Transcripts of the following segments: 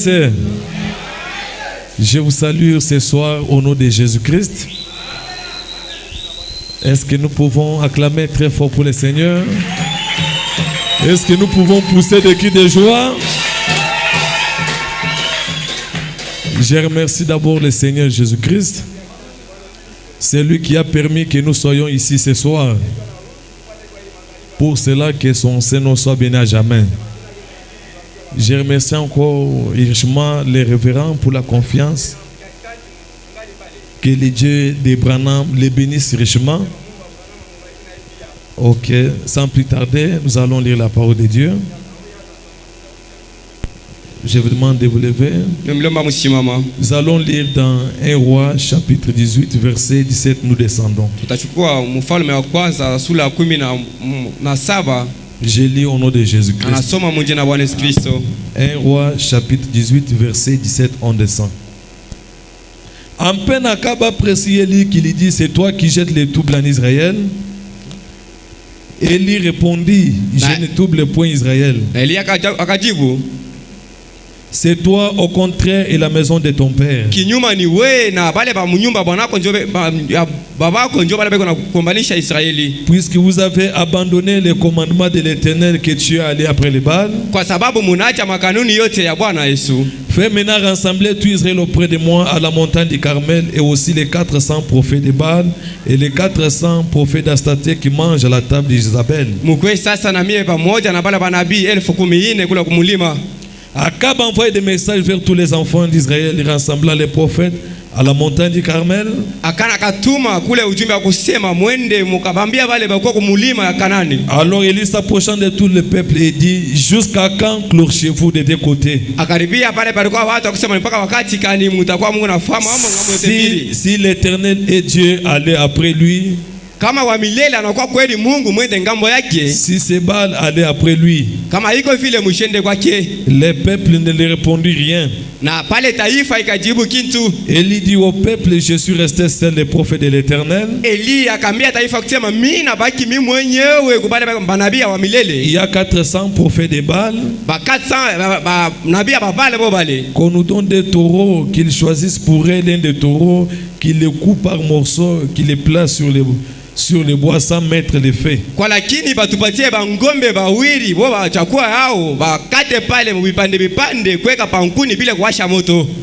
sœurs, je vous salue ce soir au nom de Jésus-Christ. Est-ce que nous pouvons acclamer très fort pour le Seigneur? Est-ce que nous pouvons pousser des cris de joie? Je remercie d'abord le Seigneur Jésus-Christ. C'est lui qui a permis que nous soyons ici ce soir. Pour cela que son Seigneur soit béni à jamais. Je remercie encore richement les révérends pour la confiance. Que le Dieu d'Abraham les bénisse richement. Ok, sans plus tarder, nous allons lire la parole de Dieu. Je vous demande de vous lever. Nous allons lire dans 1 Roi chapitre 18 verset 17, nous descendons. Je lis au nom de Jésus-Christ. 1 Roi chapitre 18 verset 17, on descend. En peine Akaba précise Élie qui lui dit: c'est toi qui jettes les troubles en Israël. Élie répondit: je ne trouble point Israël. C'est toi au contraire et la maison de ton père. Puisque vous avez abandonné les commandements de l'Éternel que tu es allé après les Baals. Fais maintenant rassembler tout Israël auprès de moi à la montagne du Carmel, et aussi les 400 prophètes de Baal et les 400 prophètes d'Astaté qui mangent à la table d'Isabelle. Akab envoyé des messages vers tous les enfants d'Israël, il rassembla les prophètes à la montagne du Carmel. Alors Élie s'approchant de tout le peuple et dit: jusqu'à quand clochez-vous des deux côtés? Si l'Éternel est Dieu, allez après lui. Si c'est Baal, allez après lui. Les peuples ne lui répondirent rien. Élie dit au peuple: je suis resté seul, le prophète de l'Éternel. Il y a 400 prophètes de Baal. Qu'on nous donne des taureaux, qu'ils choisissent pour eux l'un des taureaux, qu'ils les coupent par morceaux, qu'ils les placent sur les bois sans mettre les feux.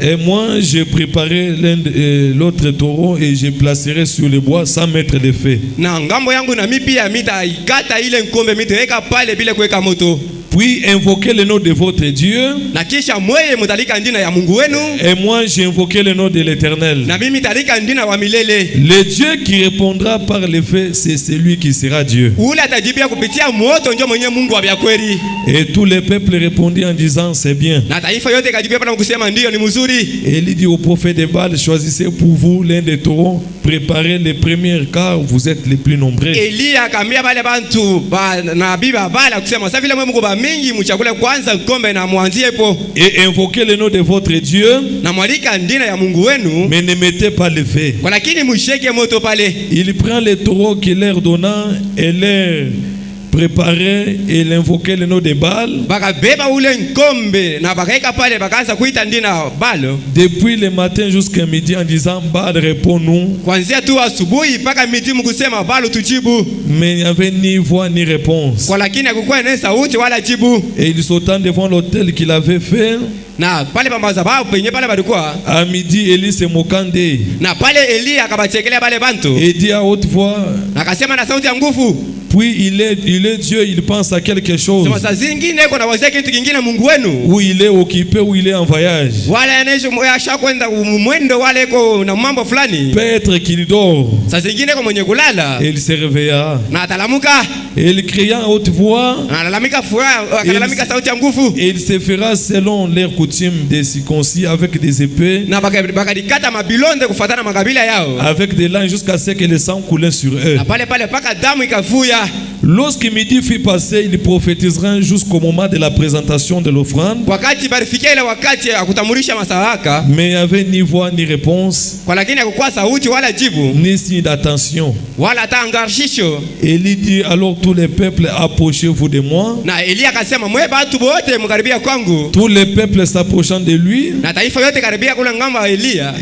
Et moi je préparerai l'autre taureau et je placerai sur les bois sans mettre les feux. Puis invoquez le nom de votre Dieu. Et moi j'ai invoqué le nom de l'Éternel. Le Dieu qui répondra par les faits, c'est celui qui sera Dieu. Et tous les peuples répondirent en disant: c'est bien. Et il dit au prophète de Baal: choisissez pour vous l'un des taureaux, préparez les premiers car vous êtes les plus nombreux. Et invoquez le nom de votre Dieu, mais ne mettez pas le feu. Il prend les taureaux qu'il leur donna et leur préparait et l'invoquait le nom de Baal. Depuis le matin jusqu'à midi en disant: Baal, réponds-nous. Mais il n'y avait ni voix ni réponse. Et il sautant devant l'autel qu'il avait fait. À midi, Élie se moquant d'eux. Et dit à haute voix: puis il est Dieu, il pense à quelque chose. Où il est occupé, où il est en voyage. Peut-être qu'il dort. Et il se réveilla. Et il cria à haute voix. Et il se fera selon leur coutume des circoncis avec des épées, avec des lances jusqu'à ce que le sang coulait sur eux. Lorsque midi fut passé, il prophétisera jusqu'au moment de la présentation de l'offrande. Wakati balifikia ile wakati akutambulisha masadaka, Mais il n'y avait ni voix ni réponse, kwa lakini hakukuwa sauti wala jibu ni signe d'attention. wala hata angarisho. Élie dit, alors tous les peuples, approchez-vous de moi. Na Elia akasema, mwe batu bote mkaribia kwangu. Tous les peuples s'approchant de lui. Na taifa yote karibia kule ngamba wa Elia.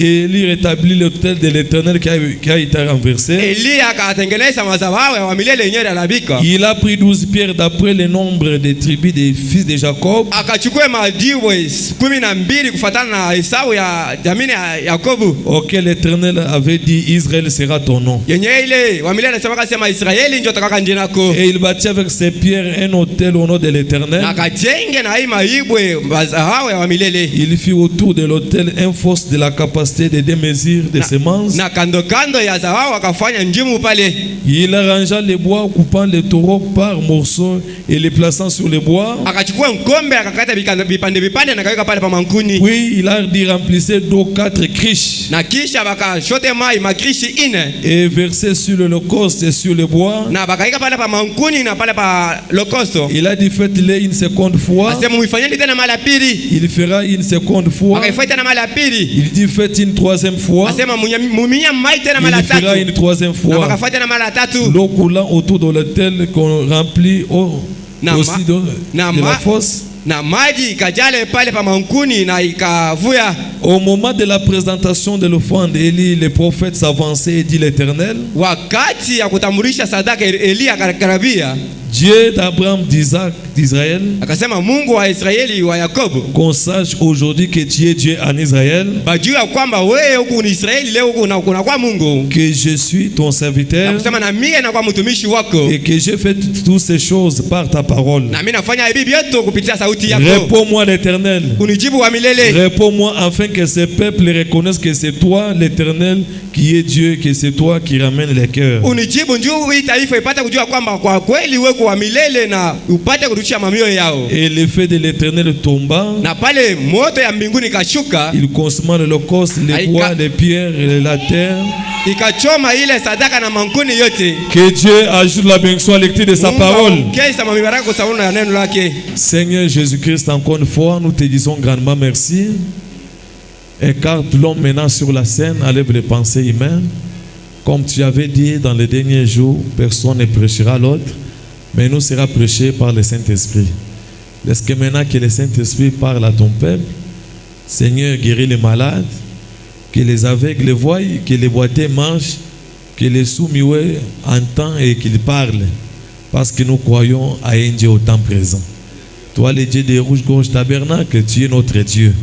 Et il rétablit l'autel de l'Éternel qui a été renversé. Elia akatengeneza madhabahu ya milele yenyewe alabika. Il a pris 12 pierres d'après le nombre des tribus des fils de Jacob. Akachukua majiwe 12 kufuatana na hesabu ya jamii ya Yakobo. Auquel l'Éternel avait dit, Israël sera ton nom. Yenyewe ile wa milele anasema kasema Israeli ndio takaka jina lako. Et il bâtit avec ses pierres un autel au nom de l'Éternel. Na akajenge na hii maibwe madhabahu ya milele. Il fit autour de l'autel un fosse de la capacité de 2 mesures de semences. Na kando kando ya dhahabu akafanya njimu pale. Il arrangea les bois, coupant les taureaux par morceaux et les plaçant sur les bois. Akachukua mkombe akakata vipande na kaweka pale pa mankuni. Puis il a dit remplissez d'eau 4 criches. Na kisha bakashote mai makrishi 4 et versé sur l'holocauste et sur le bois. Na bakaika pale pa mankuni na pale pa lokosto. Il a dit faites-le une seconde fois. Asema muifanyeni tena mara pili. Il fera une seconde fois. Akaifanya tena mara pili. Il dit faites une troisième fois. Asema muminya mai tena mara tatu. Il fera une troisième fois. Na bakafanya tena mara tatu. L'eau coulant autour de l'autel qu'on remplit aussi de la fosse. Na maji ikajale pale pa mankuni na ikavuya. Au moment de la présentation de l'offrande, Élie, le prophète, s'avançait et dit l'Éternel. Wakati ya kutambulisha sadaka Elia akarabia. Dieu d'Abraham, d'Isaac, d'Israël, akasema Mungu wa Israeli wa Yakobo, qu'on sache aujourd'hui que tu es Dieu en Israël, bajua kwamba wewe huko ni Israeli leo huko kwa Mungu, que je suis ton serviteur, akasema na mimi na kwa mtumishi wako, et que j'ai fait toutes ces choses par ta parole. na mimi nafanya hivi vyote kupitia sauti yako. Réponds-moi l'Éternel. Unijibu wa milele. Réponds-moi afin que ces peuples reconnaissent que c'est toi l'Éternel qui est Dieu, que c'est toi qui ramène les cœurs. Unijibu njoo hii taifa ipate kujua kwamba kwa kweli wewe wa milele na upate kurudisha mamioyo yao. Et le feu de l'Éternel tomba. Na pale moto ya mbinguni kashuka. Il consuma l'holocauste, les bois, les pierres et la terre. Ikachoma ile sadaka na mankuni yote. Que Dieu ajoute la bénédiction à l'écriture de sa parole. Seigneur Jésus-Christ, encore une fois, nous te disons grandement merci. Écarte l'homme maintenant sur la scène, enlève les pensées humaines. Comme tu avais dit dans les derniers jours, personne ne prêchera l'autre, mais nous sera prêché par le Saint-Esprit. Laisse que maintenant que le Saint-Esprit parle à ton peuple, Seigneur, guéris les malades, que les aveugles voient, que les boiteux marchent, que les sourds-muets entendent et qu'ils parlent, parce que nous croyons à un Dieu au temps présent. Toi, le Dieu des rouges-gorges tabernacle, tu es notre Dieu.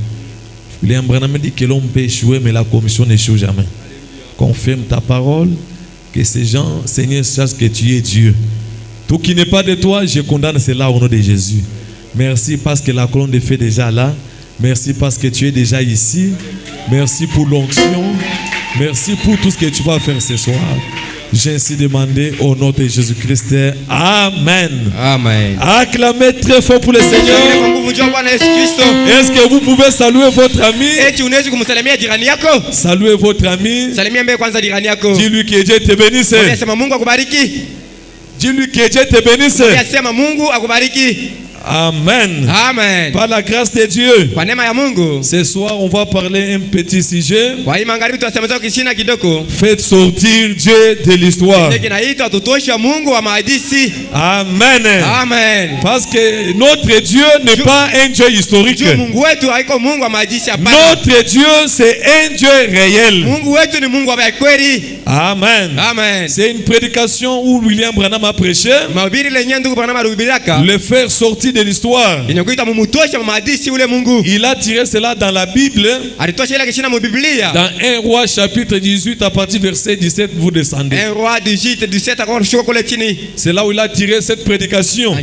William Branham dit que l'homme peut échouer, mais la commission n'échoue jamais. Confirme ta parole, que ces gens, Seigneur, sachent que tu es Dieu. Tout qui n'est pas de toi, je condamne cela au nom de Jésus. Merci parce que la colonne de feu est déjà là. Merci parce que tu es déjà ici. Merci pour l'onction. Merci pour tout ce que tu vas faire ce soir. J'ai ainsi demandé au nom de Jésus-Christ. Amen. Amen. Acclamez très fort pour le Seigneur. Est-ce que vous pouvez saluer votre ami? Saluez votre ami. Dis-lui que Dieu te bénisse. Dis-lui que Dieu te bénisse. Amen. Amen. Par la grâce de Dieu. Ce soir, on va parler un petit sujet. Faites sortir Dieu de l'histoire. Amen. Amen. Parce que notre Dieu n'est pas un Dieu historique. Notre Dieu, c'est un Dieu réel. Amen. Amen. C'est une prédication où William Branham a prêché. Le faire sortir de l'histoire. Il a tiré cela dans la Bible. Dans 1 Roi chapitre 18 à partir du verset 17, vous descendez. 1 Roi 18, 17. C'est là où il a tiré cette prédication.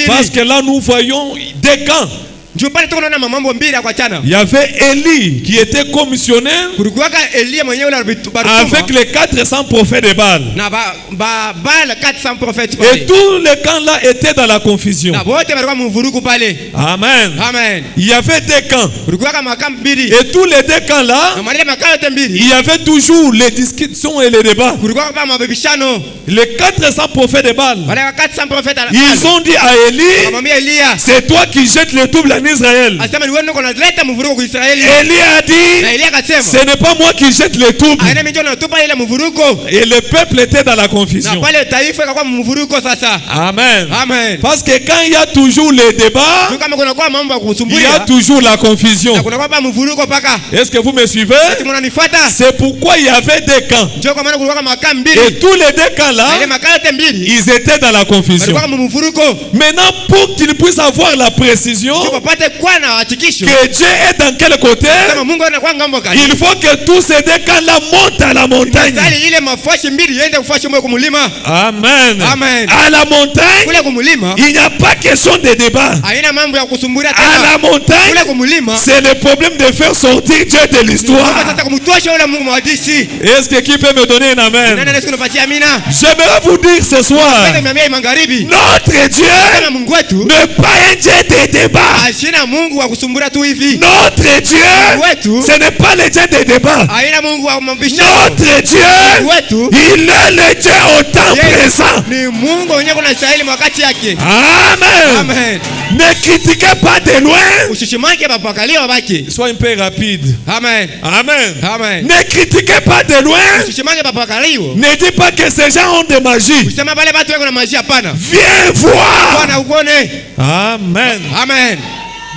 Parce que là nous voyons des camps. Njoo pale tuko na mambo mbili ya kuachana. Il y avait Élie qui était commissionnaire Kulikuwa Elia mwenyewe avec les 400 prophètes de Baal. na Baal 400 prophètes Et pale. tout le camp-là était dans la confusion. Na wote walikuwa mvurugu pale. Amen. Amen. Il y avait deux camps. Kulikuwa kama makambi mbili. Et tous les deux camps-là, Na mali makao yote mbili. il y avait toujours les discussions et les débats. Kulikuwa kama mabishano. Les 400 prophètes de Baal, Wale 400 prophètes ils ont dit à Élie, akamwambia Elia, c'est toi qui jettes le trouble en Israël. asema ni wewe ndio unaleta mvurugo kwa Israeli. Élie a dit, Na Elia akasema, ce n'est pas moi qui jette le trouble. aina mimi ndio natupa ile mvurugo. Et le peuple était dans la Na confusion. pale taifa ikakuwa mvurugo sasa. Amen. Amen. Parce que quand il y a toujours les débats, Kama kuna kwa mambo ya il y a kusumbulia, toujours la na confusion. kuna kwa mvurugo paka. Est-ce que vous me suivez? Mnanifuata? C'est pourquoi il y avait des camps. Ndio kwa maana kulikuwa kama makambi Et mbili. tous les deux camps là, Ile makao yote mbili. ils étaient dans la confusion. Walikuwa kama mvurugo. Maintenant, pour qu'ils puissent avoir la précision Ndio wapate kwa na hakikisho. que Dieu est dans quel côté, Kama Mungu anakuwa ngambo gani? il faut que tous ces deux camps là montent à la montagne. Sali ile mafashi mbili iende kufashi moyo kumulima. Amen. Amen. À la montagne, Kule kumulima il n'y a pas question de débat. haina mambo ya kusumbulia À tena. la montagne, Kule kumulima c'est le problème de faire sortir Dieu de l'histoire. sasa kumtosha yule Mungu mwadisi. Est-ce que qui peut me donner un Nani amen? anaweza kunipatia amina? J'aimerais vous dire ce soir, Kwenda miambia magharibi. notre Dieu Kama Mungu wetu n'est pas un Dieu de débat. ashina Mungu wa kusumbulia tu hivi. Notre Dieu, Wetu ce n'est pas le Dieu de débat. haina Mungu wa mabishano. Notre Dieu, Wetu il est le Dieu au temps présent. ni Mungu mwenyewe kuna stahili wakati yake. Amen. Amen. Ne critiquez pas de loin. Usishimake papakalia wabaki. Sois un peu rapide. Amen. Amen. Amen. Ne critiquez pas de loin. Usishimake papakaliwa. Ne dis pas que ces gens ont de magie. Usema pale watu wako na maji hapana. Viens voir. Bwana uone. Amen. Amen.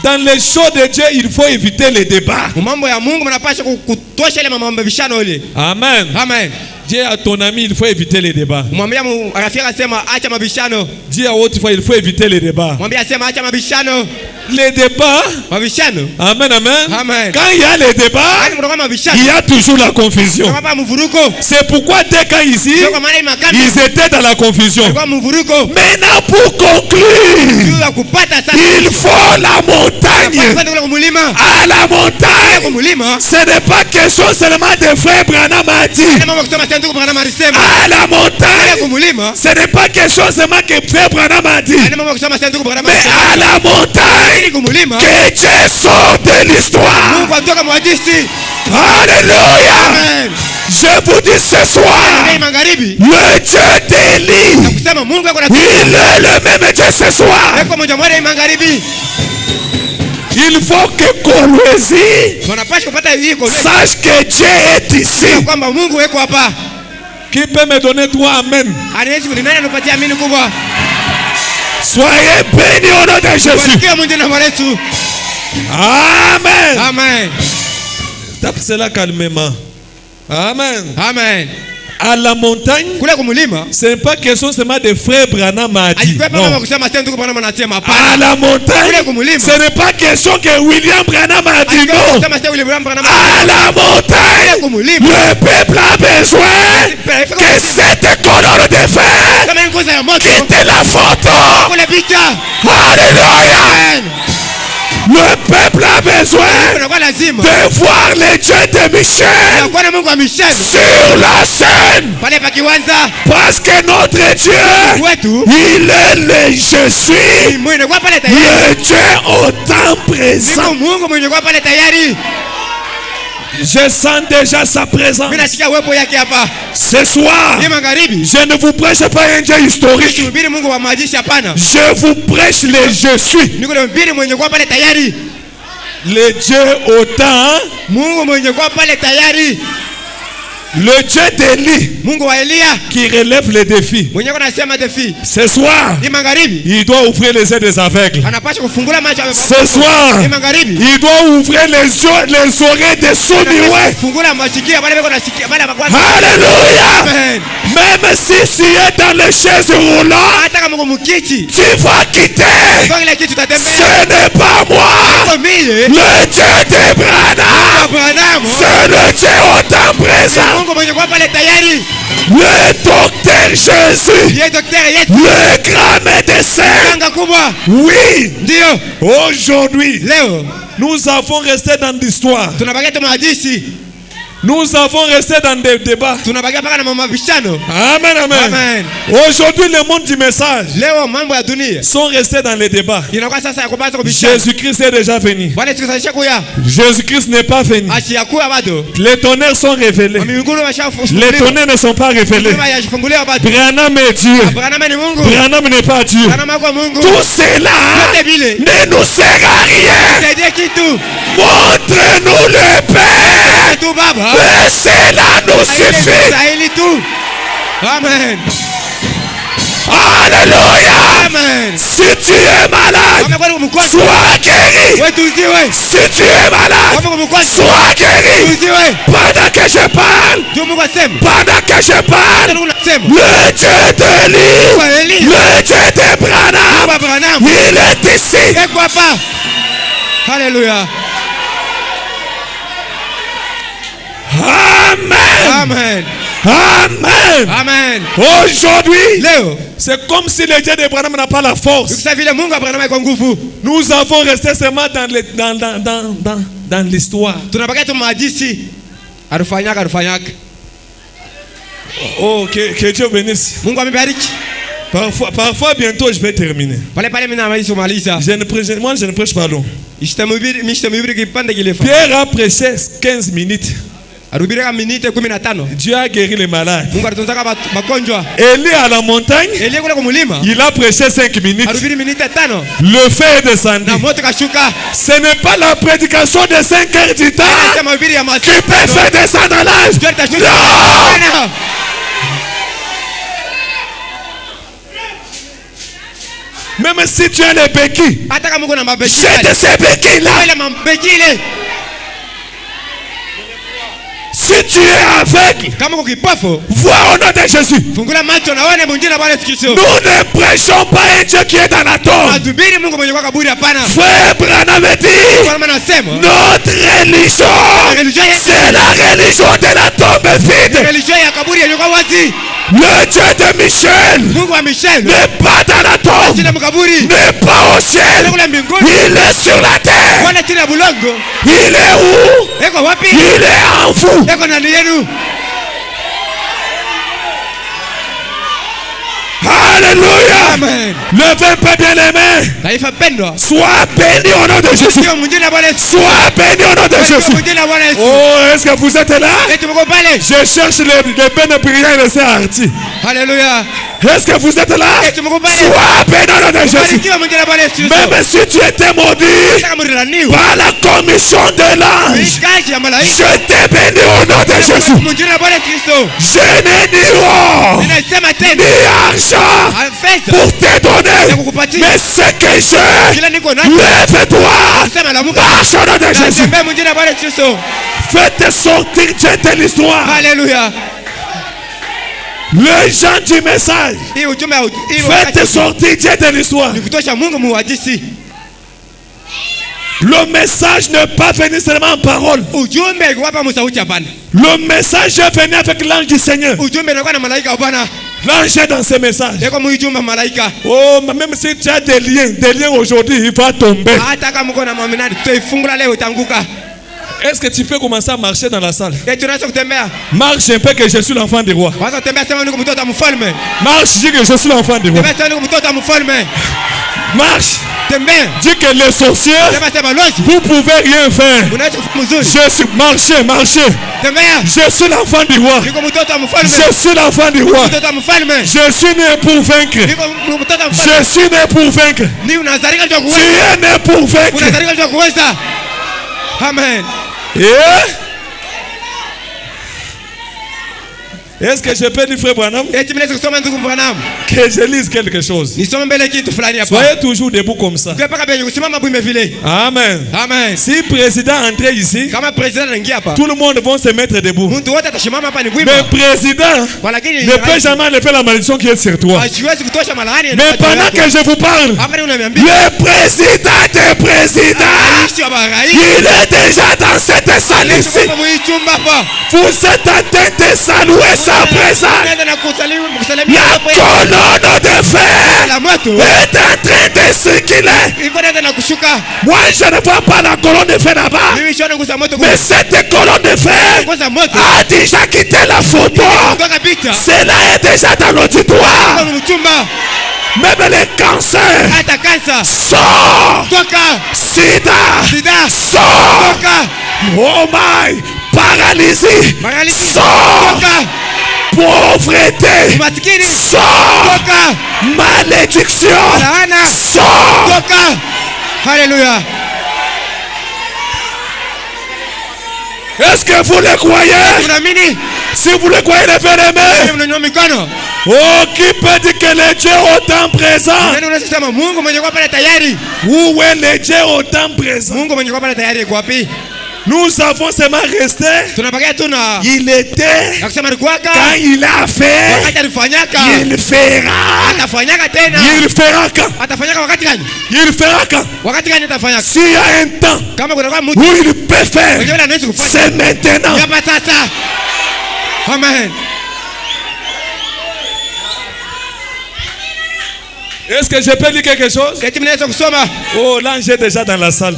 Dans les choses de Dieu, il faut éviter les débats. Mambo ya Mungu mnapaswa kutosha ile mabishano ile. Amen. Amen. Dis à ton ami, il faut éviter les débats. Mwambia rafiki asema acha mabishano. Dis à autre fois, il faut éviter les débats. Mwambia asema acha mabishano. Les débats. Mabishano. Amen, amen. Amen. Quand il y a les débats, Hadi mnakuwa mabishano. il y a toujours la confusion. Kama mvuruko. C'est pourquoi dès quand ici, Ndio kwa maana makambi. ils étaient dans la confusion. Kwa mvuruko. Maintenant, pour conclure, Juu ya kupata sasa. il faut la montagne. Kwenda kule kumulima. À la montagne, Kumulima. ce n'est pas question seulement de frère Branham a dit. Kama kusema sasa ndugu Branham alisema. À la montagne, Kumulima. ce n'est pas quelque chose seulement que frère Branham a dit. Kama kusema sasa ndugu Branham Mais alisema. à la montagne, Kumulima. que Dieu sort de l'histoire. Mungu atoka mwadisi. Alléluia. Amen. Je vous dis ce soir, Hey magharibi. le Dieu d'Élie, Kusema Mungu ako na il est le même Dieu ce soir. Eko moja moja magharibi. Il faut que Colosie Tunapaswa kupata hii kwa sache que Dieu est ici. kwamba Mungu yuko hapa. Qui peut me donner toi amen? Anaweza kunena anapatia amini kubwa. Soyez bénis au nom de Jésus. Kila mmoja na Yesu. Amen. Amen. Tape cela calmement. Amen. Amen. À la montagne, Kule kumulima. ce n'est pas question seulement de frère Branham a dit. Alikuwa Non. kama kusema sasa ndugu Branham anasema À hapana. la montagne, Kule kumulima. ce n'est pas question que William Branham a dit. Alikuwa Non. kusema sasa yule Branham À la montagne, kumulima. le peuple a besoin que cette colonne de fer Kama ni ngozi ya moto. quitte la photo. Kule picha. Alléluia. Amen. Le peuple a besoin Unakuwa lazima. de voir le Dieu de Michel Unakuwa na Mungu wa Michel. sur la scène. Pale pa kiwanja. Parce que notre Dieu, Wetu. il est le je suis, Mungu kwa pale tayari. le Dieu au temps présent. Mungu mwenye kwa pale tayari. Je sens déjà sa présence. Mimi nasikia uwepo yake hapa. Ce soir, Ni magharibi. je ne vous prêche pas un Dieu historique. Mhubiri Mungu wa majishi hapana. Je vous prêche le je suis. Niko na mhubiri mwenye kwa pale tayari. Le Dieu au temps, Mungu mwenye kwa pale tayari. le Dieu d'Élie Mungu wa Elia qui relève les défis. mwenye kwa nasema defi. Ce soir, Ni magharibi. il doit ouvrir les yeux des aveugles. Anapaswa kufungula macho ya Ce soir, Ni magharibi. il doit ouvrir les oreilles des sourds-muets. Fungula masikio pale beko nasikia pale makwanza. Alléluia. Amen. Même si tu es dans les chaises roulantes, Hata kama uko mkiti. tu vas quitter. Kwa ile kitu tutatembea. Ce n'est pas moi, Kwa mimi. le Dieu de Branham. Branham. C'est le Dieu au temps présent. présent. Mungu mwenye kuwa pale tayari. Le docteur Jésus. Yeye daktari yetu. Le grand médecin. Kanga kubwa. Oui. Ndio. Aujourd'hui, Leo nous avons resté dans l'histoire. tunabakia tu mahadithi. Nous avons resté dans des débats. Tunabakia paka na mabishano. Amen, amen. Amen. Aujourd'hui, le monde du message Leo mambo ya dunia sont restés dans les débats. inakuwa sasa ya kupata kubishana. Jésus-Christ est déjà venu. Bwana Yesu Kristo kuya. Jésus-Christ n'est pas venu. Ashiyakuya bado. Les tonnerres sont révélés. Mbinguni Les washafunguliwa. tonnerres ne sont pas révélés. Mbinguni yashafunguliwa bado. Branham est Dieu. Branham ni Mungu. Branham n'est pas Dieu. Branham kwa Mungu. tout cela Yote vile. ne nous sert à rien. Saidia kitu. Montre-nous le Père. Tu baba. Et cela nous suffit. Sahili tu. Amen. Alléluia. Amen. Si tu es malade, Kama kwani mkosi. sois guéri. Wewe tuziwe. Si tu es malade, Kama mkosi. sois guéri. Tuziwe. Pendant que je parle, Tu Mungu asema. pendant que je parle, Mungu anasema. le Dieu de Kwa l'île, Eli. le Dieu de Branham, Baba Branham. il est ici. Eko hapa. Hallelujah. Amen. Amen. Amen. Amen. Aujourd'hui, Leo C'est comme si le Dieu de Branham n'a pas la force. ukisa vile Mungu Abrahamu iko nguvu. Nous avons resté seulement dans l'histoire. Tunabakia tu mahadithi. Arufanyaka. Oh, que Dieu bénisse. Mungu amebariki. Parfois, bientôt, je vais terminer. Pale mimi namaliza kumaliza. Moi, je ne prêche pas long. Mishtamhubiri kipande kirefu. Pierre a prêché 15 minutes. Arubiri kama minute 15. Dieu a guéri les malades. Mungu alitunzaka magonjwa. Élie à la montagne, Elie kule kumulima. il a prêché 5 minutes. Arubiri minute 5. Le feu est descendu. Na moto kashuka. Ce n'est pas la prédication de 5 heures du temps Acha mahubiri ya qui peut faire descendre l'âge. Ndio itashuka. Non! Même si tu as les béquilles, Hata kama uko na mabeki. jette ces béquilles-là. Ile mabeki ile. Si tu es aveugle, Kama uko kipofu, vois au nom de Jésus. fungula macho na uone mwingine na Bwana Yesu Kristo. Nous ne prêchons pas un Dieu qui est dans la tombe. Adubiri Mungu mwenye kwa kaburi hapana. Frère Branham dit, Kwa maana anasema notre religion, religion yetu c'est la religion de la tombe vide. religion ya kaburi yenye kwa wazi. Le Dieu de Michel Mungu wa Michel n'est pas dans la tombe, chini ya mkaburi. n'est pas au ciel, Kule mbinguni. il est sur la terre. Bwana chini ya bulongo. Il est où? Eko wapi? Il est en vous. Eko ndani yenu. Alléluia. Amen. Levez un peu bien les mains. Taifa pendwa. Sois béni au nom de Jésus. Sio mwingine na Bwana Yesu. Sois béni au nom de Sio Jésus. mwingine na Bwana Yesu. oh, est-ce que vous êtes là? Eti mko pale. Je cherche les peines brillants et les artis. Hallelujah. Est-ce que vous êtes là? Eti mko pale. Sois béni au nom de Jésus. Sio mwingine na Bwana Yesu. Même si tu étais maudit Saka mrilaniwa. par la commission de l'ange, Kazi ya malaika. je t'ai béni au nom de Jésus. Mwingine na Bwana Yesu Kristo. Je n'ai ni or, Ninasema ni tena. argent Fedha. pour te donner, Kukupatia. mais ce que j'ai, Kila niko nacho. lève-toi, Sema la Mungu. marche au nom de Jésus. Natembea mwingine na Bwana Yesu Kristo. Faites sortir Dieu de l'histoire. Hallelujah. Les gens du message, Hii ujumbe hii faites sortir Dieu de l'histoire. ni kutosha Mungu muhadisi. Le message n'est pas venu seulement en parole. Ujumbe wapa msauti hapana. Le message est venu avec l'ange du Seigneur. Ujumbe unakuwa na malaika wa Bwana. L'ange est dans ce message. Yeko mujumbe malaika. Oh, même si tu as des liens aujourd'hui, il va tomber. Hata kama uko na maminani tutaifungula leo itanguka. Est-ce que tu peux commencer à marcher dans la salle? Tunaweza kutembea. Marche un peu que je suis l'enfant du roi. Kwanza kutembea sema niko mtoto wa mfalme. Marche, dis que je suis l'enfant du roi. Tembea sema niko mtoto wa mfalme. Marche, Tembea. dis que les sorciers, Sema loji. vous pouvez rien faire. Unaweza mzuri. Je suis marchez. Tembea. Je suis l'enfant du roi. Niko mtoto wa mfalme. Je suis l'enfant du roi. Mtoto wa mfalme. Je suis né pour vaincre. Niko mtoto wa mfalme. Je suis né pour vaincre. Ni unazalika ndio Tu kuweza. es né pour vaincre. Unazalika ndio kuweza. Amen. Est-ce que je peux dire, frère Branham, Eti mnaweza kusoma ndugu Branham? que je lise quelque chose? Nisome mbele kitu fulani hapa. Soyez toujours debout comme ça. Kwa paka benye kusimama bwime vile. Amen. Amen. Si président entre ici, Kama president anaingia hapa, tout le monde va se mettre debout. mtu wote atasimama hapa ni bwime. Mais président Kwa lakini ne peut jamais enlever la malédiction qui est sur toi. Hasiwezi kutosha malaani. Mais pendant que je vous parle, hapa ndio unaniambia. Le président des présidents, Rais wa marais. il est déjà dans cette salle ici. Chumba hapa. Vous êtes en train de saluer sa présence. Nenda na kusalimu La colonne de fer la moto. est en train de circuler. Iko nenda na kushuka. Moi, je ne vois pas la colonne de fer là-bas. Mimi sioni nguza moto. Mais cette colonne de fer Nguza moto. a déjà quitté la photo. Kutoka picha. Cela est déjà dans l'auditoire. Kwa mchumba. Même les cancers. Hata kansa. Sort. Toka. Sida. Sida. Sort. Toka. Oh my. Paralysie. Paralysie. Sort. Toka. Pauvreté. Umaskini. Sort. Toka. Malédiction. Laana. Sort. Toka. Hallelujah. Est-ce que vous le croyez? Unaamini? Si vous le croyez, levez les mains. Mnanyosha mikono. Oh, qui peut dire que le Dieu est autant présent? Nani unasema Mungu mwenye kwa pale tayari? Où est le Dieu autant présent? Mungu mwenye kwa pale tayari yuko wapi? Nous avons seulement resté. Tunabakia tu na Il était kusema ni kwaka. quand il a fait. Wakati alifanyaka. Il fera. Atafanyaka tena. Il fera quand? Atafanyaka wakati gani? Il fera quand? Wakati gani atafanyaka? S'il y a un temps Kama kuna kwa mtu où il peut faire, mwenye anaweza kufanya. c'est maintenant. Hapa sasa. Amen. est-ce que je peux dire quelque chose? Eti mnaweza kusoma. Oh, l'ange est déjà dans la salle.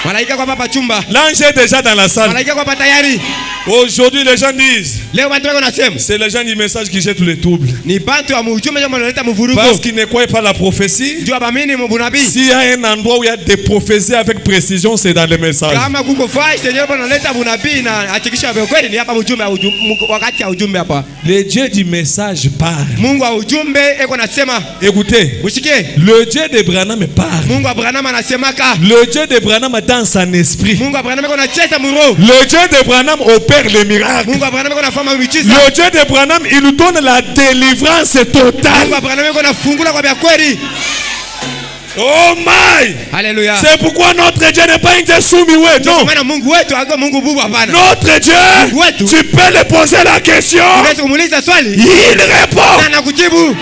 Malaika kwa hapa chumba. L'ange est déjà dans la salle. Malaika kwa hapa tayari. Aujourd'hui, les gens disent, Leo watu wako nasema. c'est les gens du message qui jettent les troubles. Ni bantu wa mujumbe jambo linaleta mvurugo. Parce qu'ils ne croient pas la prophétie. Jua bamini mbunabii. S'il y a un endroit où il y a des prophéties avec précision, c'est dans les messages. Kama kuko fashi yenyewe bwana analeta bunabii na hakikisha kweli ni hapa mjumbe wakati ya ujumbe hapa. Le Dieu du message parle. Mungu wa ujumbe eko nasema. Écoutez, Usikie. le Dieu d'Abraham parle. Mungu wa Abraham anasemaka. Le Dieu d'Abraham dans son esprit. Mungu wa Abraham eko anacheza muro. Le Dieu d'Abraham opère les miracles. Mungu wa Abraham eko anafanya miujiza. Le Dieu d'Abraham, il nous donne la délivrance totale. Mungu wa Abraham eko anafungula kwa vya kweli. Oh my! Hallelujah. C'est pourquoi notre Dieu n'est pas un Dieu soumis. Non. Maana Mungu wetu hago Mungu bubu hapana. Notre Dieu, tu peux lui poser la question. Unaweza kumuuliza swali. Il répond. Na anakujibu.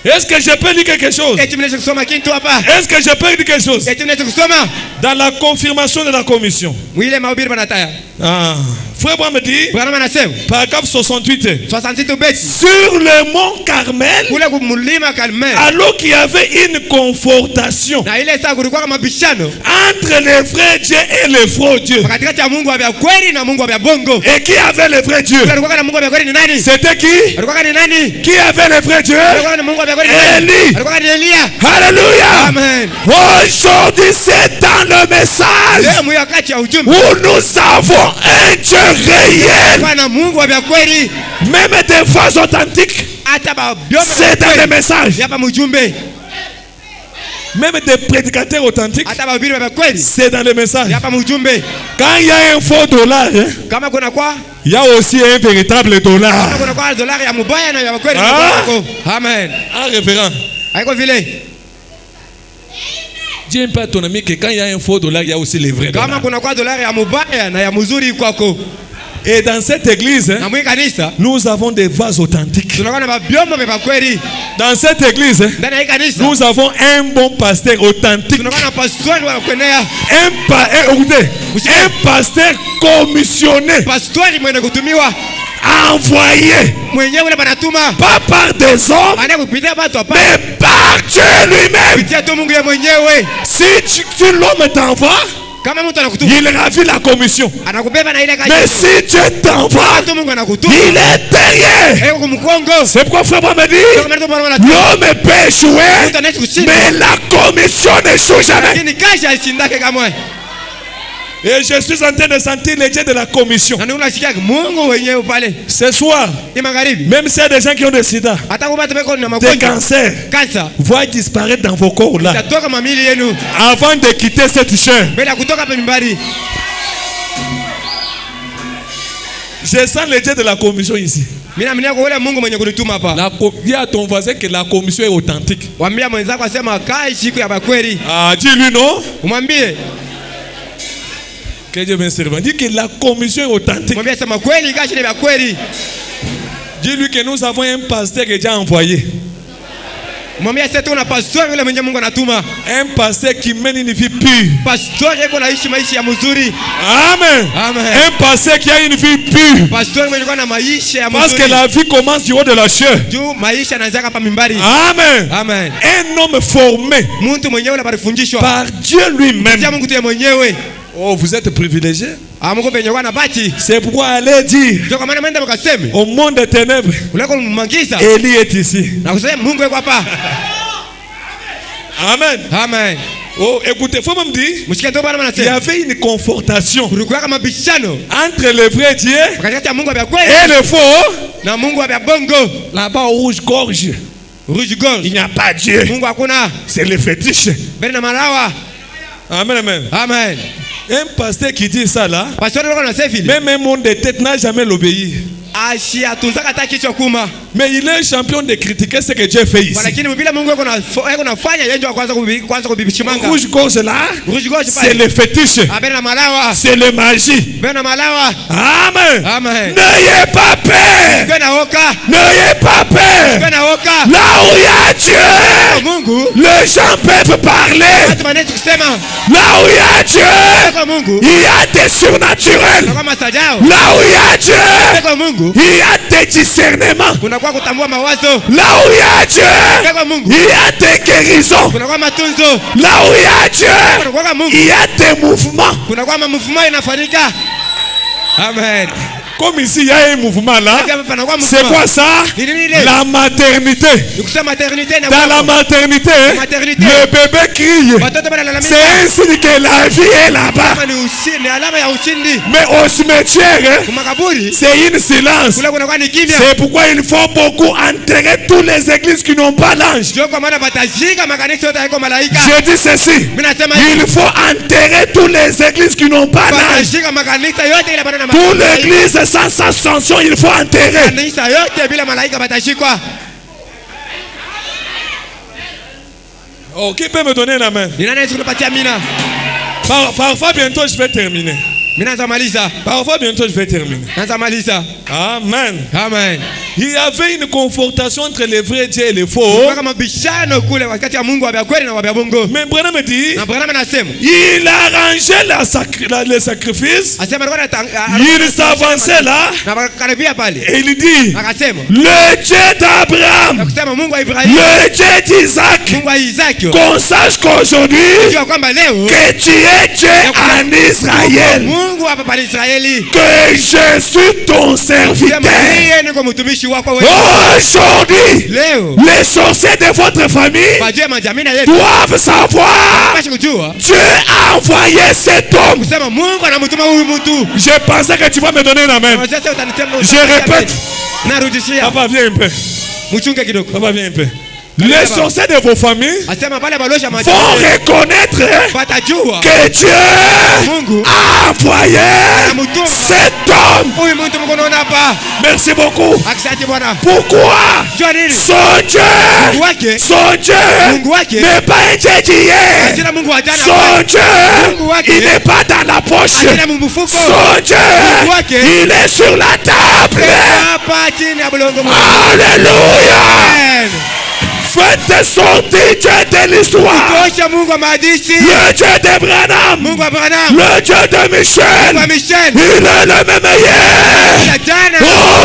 Est-ce que je peux dire quelque chose? Eti mnaweza kusoma kitu hapa. Est-ce que je peux dire quelque chose? Eti mnaweza kusoma. Dans la confirmation de la commission. Mwile mahubiri banataya. Ah. Frère Branham dit, Branham anasema. paragraphe 68. 68 beti. Sur le mont Carmel, Kule kumulima Carmel. alors qu'il y avait une confortation Na ile saa kulikuwa kama bishano. entre le vrai Dieu et le faux Dieu. Katikati ya Mungu wa vya kweli na Mungu wa vya bongo. Et qui avait le vrai Dieu? Alikuwa na Mungu wa vya kweli ni nani? C'était qui? Alikuwa ni nani? Qui avait le vrai Dieu? Alikuwa na Mungu wa vya kweli ni nani? Eli. Alikuwa ni Elia. Alléluia. Amen. Aujourd'hui, c'est dans le message Leo mwi wakati ya ujumbe. où nous avons un Dieu réel. Alikuwa na Mungu wa vya kweli. Même des phrases authentiques, Hata ba bioma. c'est dans le message. Hapa mjumbe. Même des prédicateurs authentiques, Hata ba bibiri wa vya kweli. c'est dans le message. Hapa mjumbe. Quand il y a un faux dollar, hein, Kama kuna kwa il y a aussi un véritable dollar. kama kuna kwa dolari ya mubaya na ya kweli. Ah. Amen. Ah, révérend. Haiko vile. Dis un peu à ton ami que quand il y a un faux dollar, il y a aussi les vrais Kama dollars. kuna kwa dolari ya mubaya na ya mzuri kwako. Et dans cette église, hein, Na mwi kanisa nous avons des vases authentiques. tunakuwa na mabiombo vya kweli. Dans cette église, hein, Ndani ya kanisa nous avons un bon pasteur authentique. tunakuwa na pastori wa kwenea. Écoutez, un pasteur commissionné, Pastori mwenye kutumiwa. Envoyé, Mwenyewe ule banatuma. pas par des hommes, Baada kupitia watu hapa. mais par Dieu lui-même. Kupitia tu Mungu yeye mwenyewe. Si l'homme t'envoie, Kama mtu anakutuma il ravit la commission. anakubeba na ile kazi. Mais si Dieu t'envoie, Tu Mungu anakutuma. il est derrière. Eko kumkongo. C'est pourquoi frère Branham dit, Kama ndio bwana l'homme peut échouer, mtu anaishi kushinda. mais la commission n'échoue jamais. Lakini kazi haishindake kamwe. et je suis en train de sentir les dieux de la commission. Na ndio unasikia Mungu wenyewe pale. Ce soir, Ni magharibi. même s'il y a des gens qui ont des sida, Hata kama watu wako na des magonjwa. cancers, Kansa. vont disparaître dans vos corps là. Itatoka mamili yenu. Avant de quitter cette chair, Bila kutoka hapa mimbari. Je sens le Dieu de la commission ici. Mina mnia kwa ule Mungu mwenye kunituma hapa. Dis à ton voisin que la commission est authentique. Waambia mwenzako asema kai siku ya bakweli. Ah, dis-lui non. Umwambie. Que Dieu me serve. Dis que la commission est authentique. Mwambie sema kweli kai ni bakweli. Dis-lui que nous avons un pasteur que Dieu a envoyé. Mwambie sasa tuna pastor yule mwenye Mungu anatuma. Un pasteur qui mène une vie pure. Pastor yeko naishi maisha ya mzuri. Amen. Amen. Un pasteur qui a une vie pure. Pastor mwenye kwa na maisha ya mzuri. Parce que la vie commence du haut de la chair. Juu maisha yanaanza hapa mimbari. Amen. Amen. Un homme formé Mtu mwenyewe alifundishwa par Dieu lui-même. Tia Mungu tu mwenyewe. Oh, vous êtes privilégié. Mungu penye kwa na bati. C'est pourquoi allez dire Ndio kwa maana mwenda mkaseme. au monde des ténèbres, Uleko mmangiza. Élie est ici. Na kusema Mungu yuko hapa. Amen. Amen. Oh, écoutez, faut me dire, Mshike ndio bwana il y anasema. avait une confrontation Kulikuwa kama bishano entre le vrai Dieu kati ya Mungu wa et kweli le faux. na Mungu wa bongo. Là-bas au rouge-gorge, Rouge gorge. il n'y a pas Dieu. Mungu hakuna. C'est le fétiche. Bali na malawa. Amen, amen. Amen. Un pasteur qui dit ça là, Pastor ndio anasema hivi. même un monde de tête n'a jamais l'obéi. Ashia tunzaka hata kichwa kuma. Mais il est champion de critiquer ce que Dieu fait ici. Lakini bila Mungu yuko nafanya yeye ndio kwanza kubibishimanga. Rouge-gorge là, Rouge gorge c'est le fétiche. Bali na malawa. C'est le magie. Bali na malawa. Amen. Amen. N'ayez pas peur. Kwenda oka. N'ayez pas peur. Kwenda oka. Là où il y a Dieu, Mungu. les gens peuvent parler. Watu maneno kusema. Là où il y a Dieu, Kwa Mungu. il y a des surnaturels. Kama sajao. Là où il y a Dieu, Kwa Mungu. il y a des discernements. Kunakuwa kutambua mawazo. Là où il y a Dieu, Kwa Mungu. il y a des guérisons. Kunakuwa matunzo. Là où il y a Dieu, Kunakuwa Mungu. il y a des mouvements. Kunakuwa mavuma inafanyika. Amen. Comme ici, il y a un mouvement là. C'est quoi ça? La maternité. Dans la maternité, le bébé crie. C'est un signe que la vie est là-bas. Mais au cimetière, c'est une silence. C'est pourquoi il faut beaucoup enterrer toutes les églises qui n'ont pas l'ange. Je dis ceci. Il faut enterrer toutes les églises qui n'ont pas l'ange. Toutes les églises sans ascension, il faut enterrer. Oh, qui peut me donner la main? Parfois, bientôt, je vais terminer. Parfois, bientôt, je vais terminer. Amen. Amen. Il y avait une confrontation entre les vrais dieux et les faux. Mais Branham me dit, il arrangeait les sacrifices. Il s'avançait là. Et il dit, le Dieu d'Abraham, le Dieu d'Isaac, qu'on sache qu'aujourd'hui, que tu es Dieu en Israël, que je suis ton serviteur. Aujourd'hui, les sorciers de votre famille doivent savoir, Dieu a envoyé cet homme. Je pensais que tu vas me donner la main. Je répète. Papa, viens un peu. Papa, viens un peu. Les sorciers de vos familles vont reconnaître que Dieu a envoyé cet homme. Merci beaucoup. Pourquoi? Son Dieu n'est pas un Dieu d'hier. Son Dieu, il n'est pas dans la poche. Son Dieu, il est sur la table. Alléluia. Faites sortir Dieu de l'histoire. Le Dieu d'Abraham, le Dieu de Michel, il est le même hier,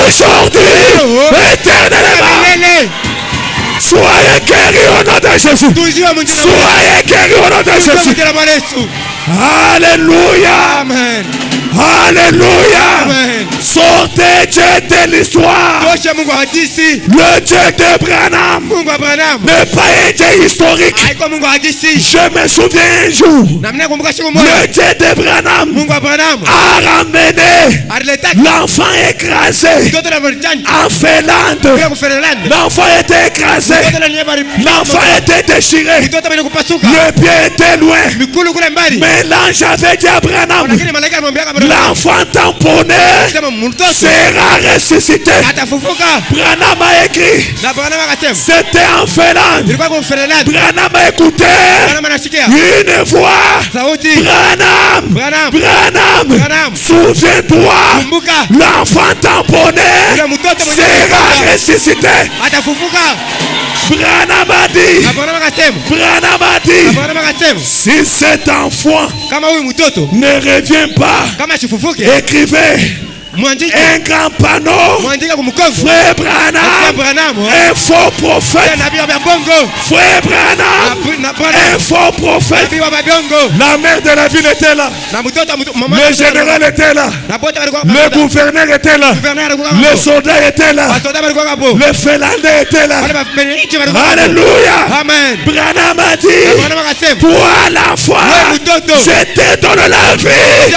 aujourd'hui, éternellement. Soyez guéris au nom de Jésus. Soyez guéris au nom de Jésus. Alléluia. Amen. Alléluia. Amen. Sortez Dieu de l'histoire. Le Dieu d'Abraham n'est pas un Dieu historique. Je me souviens un jour, le Dieu d'Abraham a ramené l'enfant écrasé en Finlande. L'enfant était écrasé. L'enfant était déchiré. Le pied était loin. Mais l'ange avait dit à Abraham, l'enfant tamponné mtoto sera ressuscité. atafufuka. Branham a écrit, Na Branham akasema c'était en Finlande. ilikuwa kwa Finland. Branham a écouté Branham anasikia une voix. sauti. Branham, Branham, Branham, Branham, souviens-toi, kumbuka l'enfant tamponné yule mtoto sera ressuscité. atafufuka. Branham a dit, Na Branham akasema, Branham a na dit, Branham akasema si cet enfant kama huyu mtoto ne revient pas, kama asifufuke, écrivez mwandike un grand panneau. mwandike kumkongo. Frère Kwa Branham, Branham un faux prophète. nabii wa bongo. Frère Branham, Na un Branham faux prophète. nabii wa bongo. La mère de la ville était là. Na mtoto mama Le général était là. na bote walikuwa Le gouverneur était là. gouverneur alikuwa Le hapo. soldat était là. Wasoda walikuwa hapo. Le Finlandais était là. Wale mabelgiji walikuwa hapo. Alléluia. Amen. Branham a Na dit, Branham akasema toi la foi, wewe mtoto je te donne la vie.